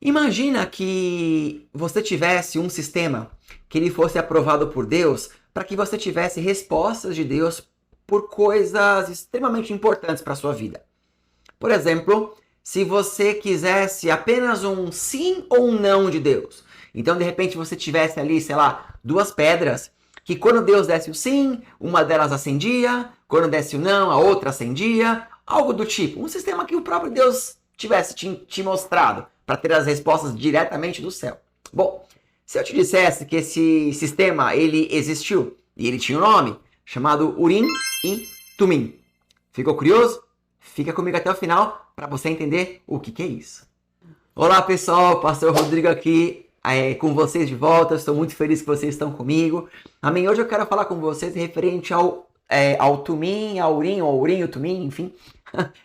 Imagina que você tivesse um sistema que ele fosse aprovado por Deus para que você tivesse respostas de Deus por coisas extremamente importantes para a sua vida. Por exemplo, se você quisesse apenas um sim ou um não de Deus. Então, de repente, você tivesse ali, sei lá, duas pedras que quando Deus desse o sim, uma delas acendia, quando desse o não, a outra acendia, algo do tipo. Um sistema que o próprio Deus tivesse te mostrado para ter as respostas diretamente do céu. Bom, se eu te dissesse que esse sistema ele existiu e ele tinha um nome chamado Urim e Tumim. Ficou curioso? Fica comigo até o final para você entender o que é isso. Olá pessoal, Pastor Rodrigo aqui com vocês de volta. Estou muito feliz que vocês estão comigo. Amém. Hoje eu quero falar com vocês referente ao Tumim, ao Urim, ao Urim, o Tumim, enfim.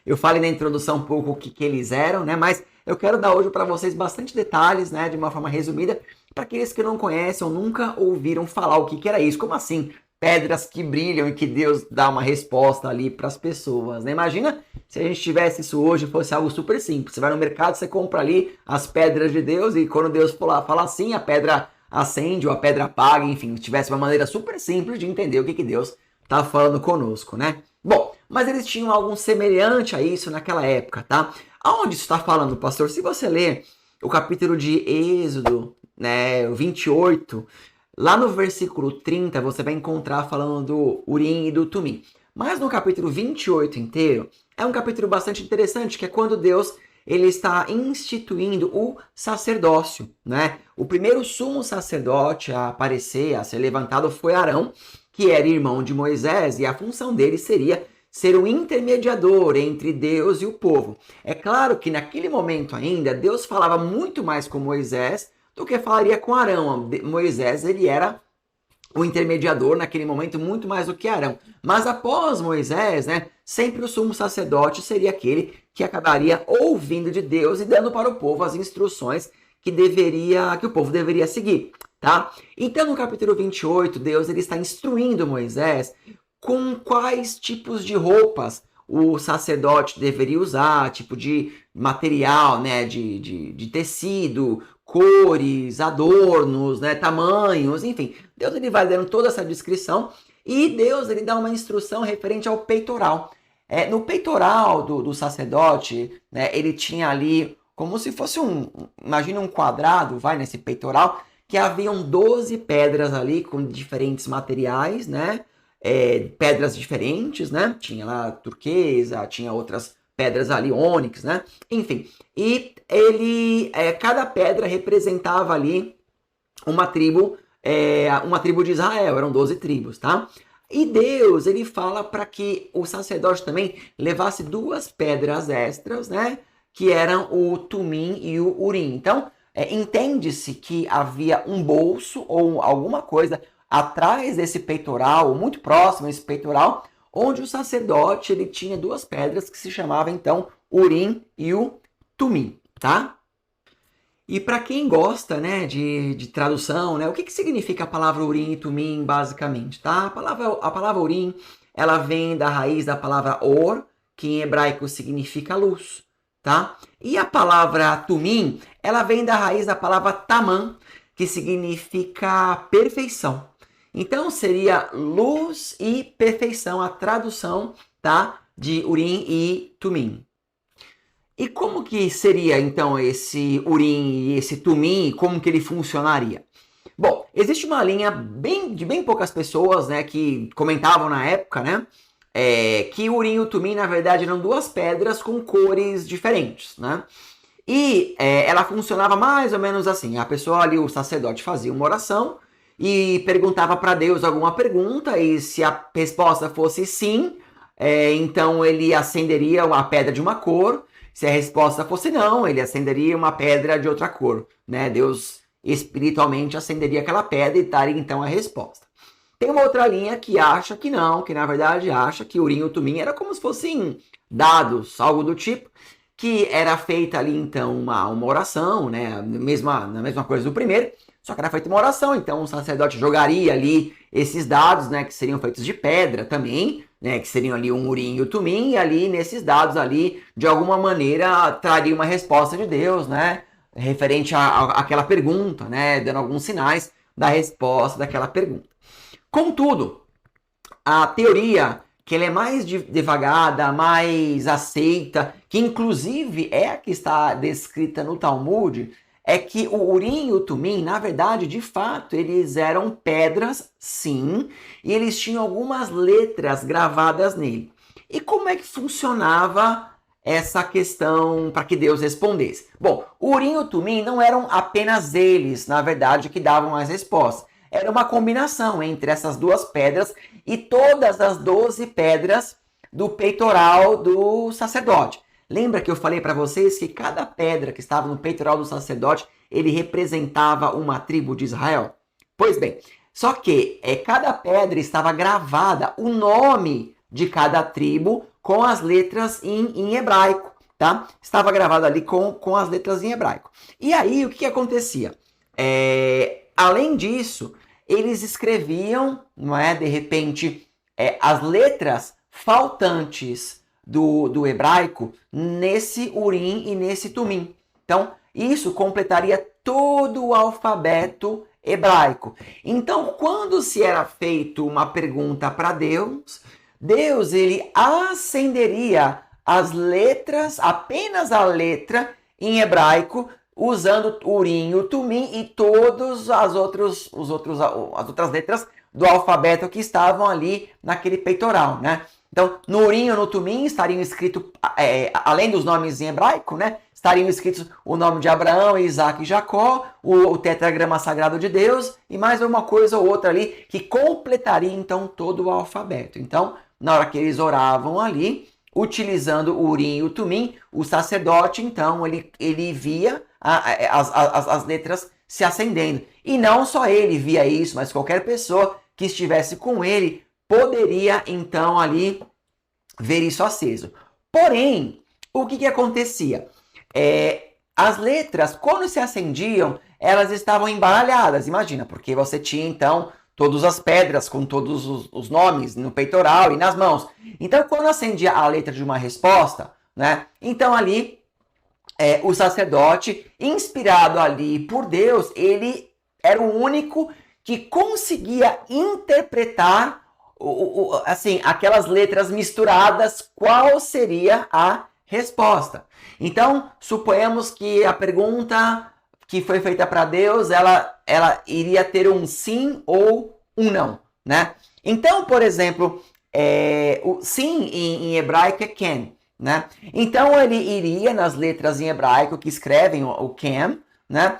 Eu falei na introdução um pouco o que eles eram, né? Mas eu quero dar hoje para vocês bastante detalhes, né? De uma forma resumida, para aqueles que não conhecem ou nunca ouviram falar o que era isso. Como assim? Pedras que brilham e que Deus dá uma resposta ali para as pessoas, né? Imagina se a gente tivesse isso hoje, fosse algo super simples. Você vai no mercado, você compra ali as pedras de Deus e quando Deus fala assim, a pedra acende ou a pedra apaga, enfim, tivesse uma maneira super simples de entender o que Deus está falando conosco, né? Bom, mas eles tinham algo semelhante a isso naquela época, tá? Aonde isso está falando, pastor? Se você ler o capítulo de Êxodo, né, o 28, lá no versículo 30, você vai encontrar falando do Urim e do Tumim. Mas no capítulo 28 inteiro, é um capítulo bastante interessante, que é quando Deus ele está instituindo o sacerdócio, né? O primeiro sumo sacerdote a aparecer, a ser levantado foi Arão, que era irmão de Moisés, e a função dele seria ser um intermediador entre Deus e o povo. É claro que naquele momento ainda, Deus falava muito mais com Moisés do que falaria com Arão. Moisés, ele era o intermediador naquele momento muito mais do que Arão. Mas após Moisés, né, sempre o sumo sacerdote seria aquele que acabaria ouvindo de Deus e dando para o povo as instruções que o povo deveria seguir, tá? Então, no capítulo 28, Deus ele está instruindo Moisés com quais tipos de roupas o sacerdote deveria usar, tipo de material, né, de tecido, cores, adornos, né, tamanhos, enfim. Deus ele vai dando toda essa descrição e Deus ele dá uma instrução referente ao peitoral. No peitoral do sacerdote, né, ele tinha ali como se fosse imagina um quadrado, vai nesse peitoral, que haviam 12 pedras ali com diferentes materiais, né? Pedras diferentes, né? Tinha lá turquesa, tinha outras pedras ali, ônix, né? Enfim, e cada pedra representava ali uma tribo de Israel, eram 12 tribos, tá? E Deus, ele fala para que o sacerdote também levasse duas pedras extras, né? Que eram o Tumim e o Urim. Então, entende-se que havia um bolso ou alguma coisa atrás desse peitoral, ou muito próximo a esse peitoral, onde o sacerdote ele tinha duas pedras que se chamavam então Urim e o Tumim, tá? E para quem gosta, né, de tradução, né, o que significa a palavra Urim e Tumim basicamente, tá? A palavra Urim, ela vem da raiz da palavra Or, que em hebraico significa luz, tá? E a palavra Tumim, ela vem da raiz da palavra Tamam, que significa perfeição. Então seria luz e perfeição, a tradução, tá, de Urim e Tumim. E como que seria então esse Urim e esse Tumim, como que ele funcionaria? Bom, existe uma linha de bem poucas pessoas, né, que comentavam na época, né, que o Urim e o Tumim na verdade eram duas pedras com cores diferentes, né? E ela funcionava mais ou menos assim: a pessoa ali, o sacerdote, fazia uma oração e perguntava para Deus alguma pergunta, e se a resposta fosse sim, então ele acenderia a pedra de uma cor. Se a resposta fosse não, ele acenderia uma pedra de outra cor, né? Deus espiritualmente acenderia aquela pedra e daria então a resposta. Tem uma outra linha que acha que não, que na verdade acha que o Urim e o Tumim era como se fossem dados, algo do tipo, que era feita ali então uma oração, né? Na mesma coisa do primeiro, só que era feita uma oração, então o sacerdote jogaria ali esses dados, né, que seriam feitos de pedra também, né, que seriam ali um Urim e o Tumim, e ali nesses dados ali, de alguma maneira, traria uma resposta de Deus, né, referente àquela pergunta, né? Dando alguns sinais da resposta daquela pergunta. Contudo, a teoria que ela é mais devagada, mais aceita, que inclusive é a que está descrita no Talmud, é que o Urim e o Tumim, na verdade, de fato, eles eram pedras, sim, e eles tinham algumas letras gravadas nele. E como é que funcionava essa questão para que Deus respondesse? Bom, o Urim e o Tumim não eram apenas eles, na verdade, que davam as respostas. Era uma combinação entre essas duas pedras e todas as 12 pedras do peitoral do sacerdote. Lembra que eu falei para vocês que cada pedra que estava no peitoral do sacerdote, ele representava uma tribo de Israel? Pois bem, só que cada pedra estava gravada o nome de cada tribo com as letras em hebraico, tá? Estava gravado ali com as letras em hebraico. E aí, o que acontecia? Além disso, eles escreviam, não é, de repente, as letras faltantes do hebraico nesse Urim e nesse Tumim. Então, isso completaria todo o alfabeto hebraico. Então, quando se era feito uma pergunta para Deus, Deus ele acenderia as letras, apenas a letra em hebraico, usando o Urim e o Tumim e todas as outras letras do alfabeto que estavam ali naquele peitoral, né? Então, no Urim ou no Tumim estariam escritos, além dos nomes em hebraico, né? Estariam escritos o nome de Abraão, Isaac e Jacó, o tetragrama sagrado de Deus e mais uma coisa ou outra ali que completaria então todo o alfabeto. Então, na hora que eles oravam ali, utilizando o Urim e o Tumim, o sacerdote então ele via as letras se acendendo. E não só ele via isso, mas qualquer pessoa que estivesse com ele poderia então ali ver isso aceso. Porém, o que acontecia? As letras, quando se acendiam, elas estavam embaralhadas, imagina, porque você tinha então todas as pedras com todos os nomes no peitoral e nas mãos. Então, quando acendia a letra de uma resposta, né? Então ali o sacerdote, inspirado ali por Deus, ele era o único que conseguia interpretar assim, aquelas letras misturadas, qual seria a resposta. Então, suponhamos que a pergunta que foi feita para Deus, ela iria ter um sim ou um não, né? Então, por exemplo, o sim em hebraico é ken, né? Então ele iria nas letras em hebraico que escrevem o ken, né?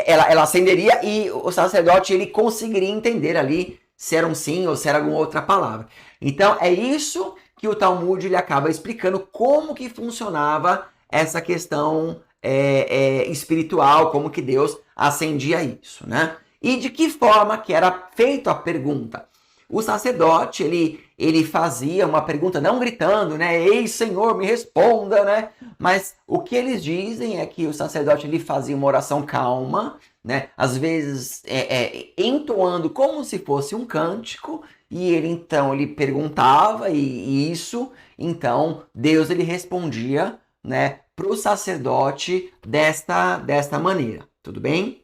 Ela acenderia e o sacerdote ele conseguiria entender ali se era um sim ou se era alguma outra palavra. Então é isso que o Talmud ele acaba explicando como que funcionava essa questão espiritual, como que Deus acendia isso, né? E de que forma que era feita a pergunta. O sacerdote, ele fazia uma pergunta, não gritando, né? Ei, Senhor, me responda, né? Mas o que eles dizem é que o sacerdote ele fazia uma oração calma, né? Às vezes entoando como se fosse um cântico, e ele então ele perguntava, e isso, então, Deus ele respondia, né, para o sacerdote desta maneira, tudo bem?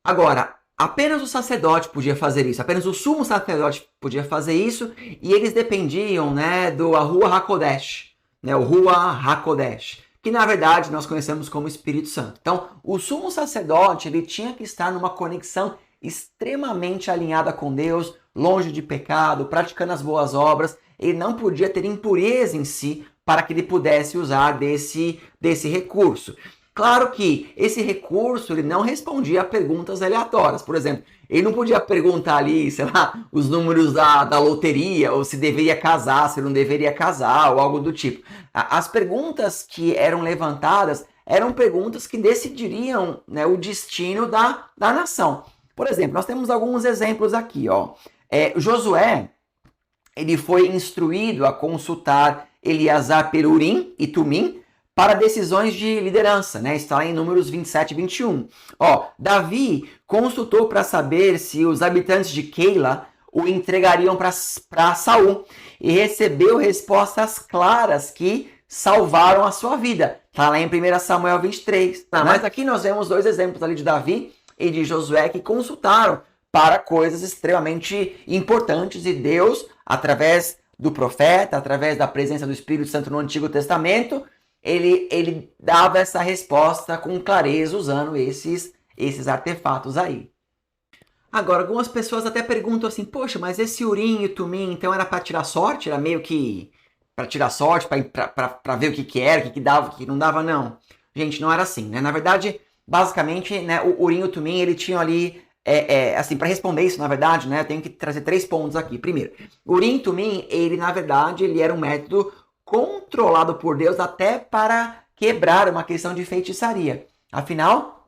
Agora, apenas o sacerdote podia fazer isso, apenas o sumo sacerdote podia fazer isso, e eles dependiam, né, do Rua HaKodesh, né, o Rua HaKodesh, que na verdade nós conhecemos como Espírito Santo. Então, o sumo sacerdote ele tinha que estar numa conexão extremamente alinhada com Deus, longe de pecado, praticando as boas obras. Ele não podia ter impureza em si para que ele pudesse usar desse recurso. Claro que esse recurso ele não respondia a perguntas aleatórias. Por exemplo, ele não podia perguntar ali, sei lá, os números da loteria, ou se deveria casar, se não deveria casar, ou algo do tipo. As perguntas que eram levantadas eram perguntas que decidiriam, né, o destino da nação. Por exemplo, nós temos alguns exemplos aqui, ó. Josué, ele foi instruído a consultar Eleazar pelo Urim e Tumim para decisões de liderança, né? Está lá em Números 27 e 21. Ó, Davi consultou para saber se os habitantes de Keila o entregariam para Saul e recebeu respostas claras que salvaram a sua vida. Tá lá em 1 Samuel 23. Tá, mas aqui nós vemos dois exemplos ali de Davi e de Josué que consultaram para coisas extremamente importantes e Deus, através do profeta, através da presença do Espírito Santo no Antigo Testamento, ele dava essa resposta com clareza usando esses artefatos aí. Agora, algumas pessoas até perguntam assim, poxa, mas esse Urim e Tumim, então era para tirar sorte? Era meio que para tirar sorte, para ver o que era, o que dava, o que não dava? Não. Gente, não era assim, né? Na verdade, basicamente, né, o Urim e o Tumim, ele tinha ali, assim, para responder isso, na verdade, né, eu tenho que trazer 3 pontos aqui. Primeiro, o Urim e Tumim, ele, na verdade, ele era um método controlado por Deus até para quebrar uma questão de feitiçaria. Afinal,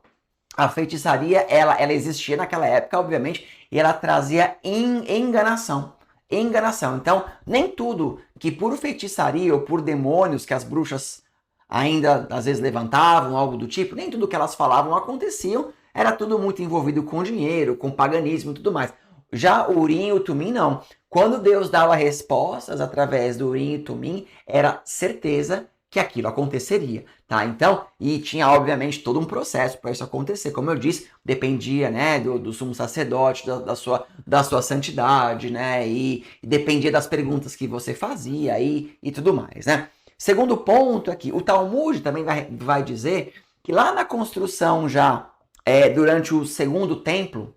a feitiçaria, ela existia naquela época, obviamente, e ela trazia enganação. Então, nem tudo que por feitiçaria ou por demônios que as bruxas ainda às vezes levantavam, algo do tipo, nem tudo que elas falavam aconteciam, era tudo muito envolvido com dinheiro, com paganismo e tudo mais. Já o Urim e o Tumim, não. Quando Deus dava respostas através do Urim e Tumim, era certeza que aquilo aconteceria, tá? Então, e tinha obviamente todo um processo para isso acontecer. Como eu disse, dependia, né, do sumo sacerdote, da sua santidade, né, e dependia das perguntas que você fazia e tudo mais, né? Segundo ponto aqui, o Talmud também vai dizer que lá na construção já, durante o segundo templo,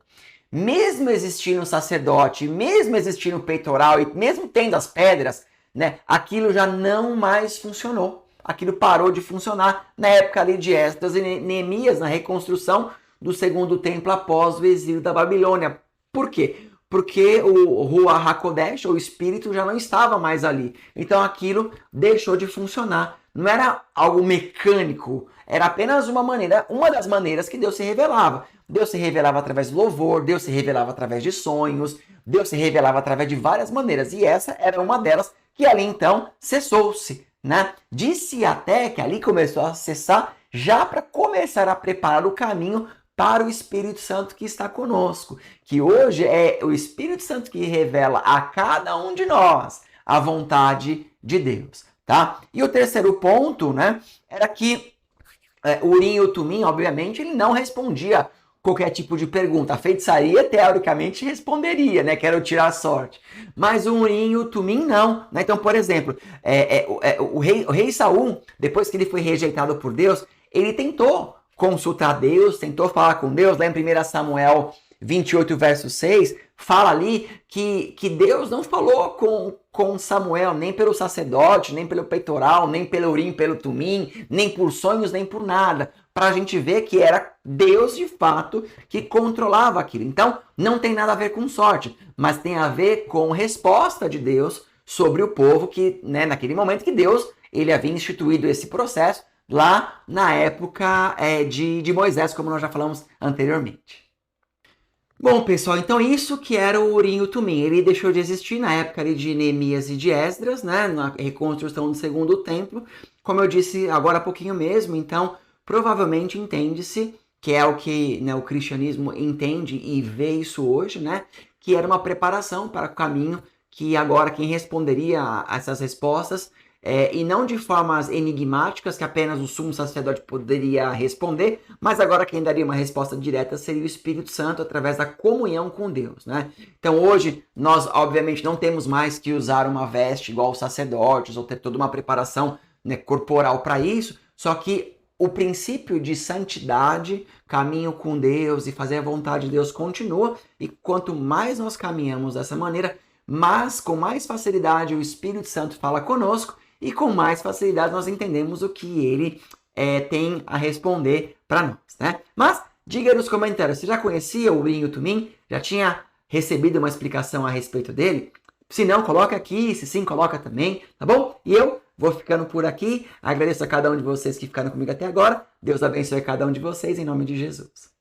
mesmo existindo sacerdote, mesmo existindo peitoral e mesmo tendo as pedras, né, aquilo já não mais funcionou. Aquilo parou de funcionar na época ali de Esdras e Neemias, na reconstrução do segundo templo após o exílio da Babilônia. Por quê? Porque o Ruach HaKodesh, o Espírito, já não estava mais ali. Então aquilo deixou de funcionar. Não era algo mecânico, era apenas uma das maneiras que Deus se revelava. Deus se revelava através do louvor, Deus se revelava através de sonhos, Deus se revelava através de várias maneiras. E essa era uma delas que ali então cessou-se. Né? Disse até que ali começou a cessar já para começar a preparar o caminho para o Espírito Santo que está conosco, que hoje é o Espírito Santo que revela a cada um de nós a vontade de Deus, tá? E o terceiro ponto, né, era que o Urim e o Tumim, obviamente, ele não respondia qualquer tipo de pergunta. A feitiçaria, teoricamente, responderia, né? Quero tirar a sorte. Mas o Urim e o Tumim, não. Né? Então, por exemplo, o rei Saul, depois que ele foi rejeitado por Deus, ele tentou consultar Deus, tentou falar com Deus. Lá em 1 Samuel 28, verso 6, fala ali que Deus não falou com Samuel, nem pelo sacerdote, nem pelo peitoral, nem pelo Urim, pelo Tumim, nem por sonhos, nem por nada. Para a gente ver que era Deus de fato que controlava aquilo. Então, não tem nada a ver com sorte, mas tem a ver com resposta de Deus sobre o povo que, né, naquele momento que Deus ele havia instituído esse processo lá na época de Moisés, como nós já falamos anteriormente. Bom, pessoal, então isso que era o Urim e o Tumim. Ele deixou de existir na época ali de Neemias e de Esdras, né, na reconstrução do segundo templo. Como eu disse agora há pouquinho mesmo, então provavelmente entende-se, que é o que, né, o cristianismo entende e vê isso hoje, né, que era uma preparação para o caminho que agora quem responderia a essas respostas, e não de formas enigmáticas que apenas o sumo sacerdote poderia responder, mas agora quem daria uma resposta direta seria o Espírito Santo através da comunhão com Deus, né? Então hoje nós obviamente não temos mais que usar uma veste igual os sacerdotes ou ter toda uma preparação, né, corporal para isso, só que o princípio de santidade, caminho com Deus e fazer a vontade de Deus continua, e quanto mais nós caminhamos dessa maneira, com mais facilidade o Espírito Santo fala conosco e com mais facilidade nós entendemos o que ele tem a responder para nós, né? Mas diga nos comentários, você já conhecia o Urim e o Tumim? Já tinha recebido uma explicação a respeito dele? Se não, coloca aqui, se sim, coloca também, tá bom? E eu vou ficando por aqui. Agradeço a cada um de vocês que ficaram comigo até agora. Deus abençoe cada um de vocês em nome de Jesus.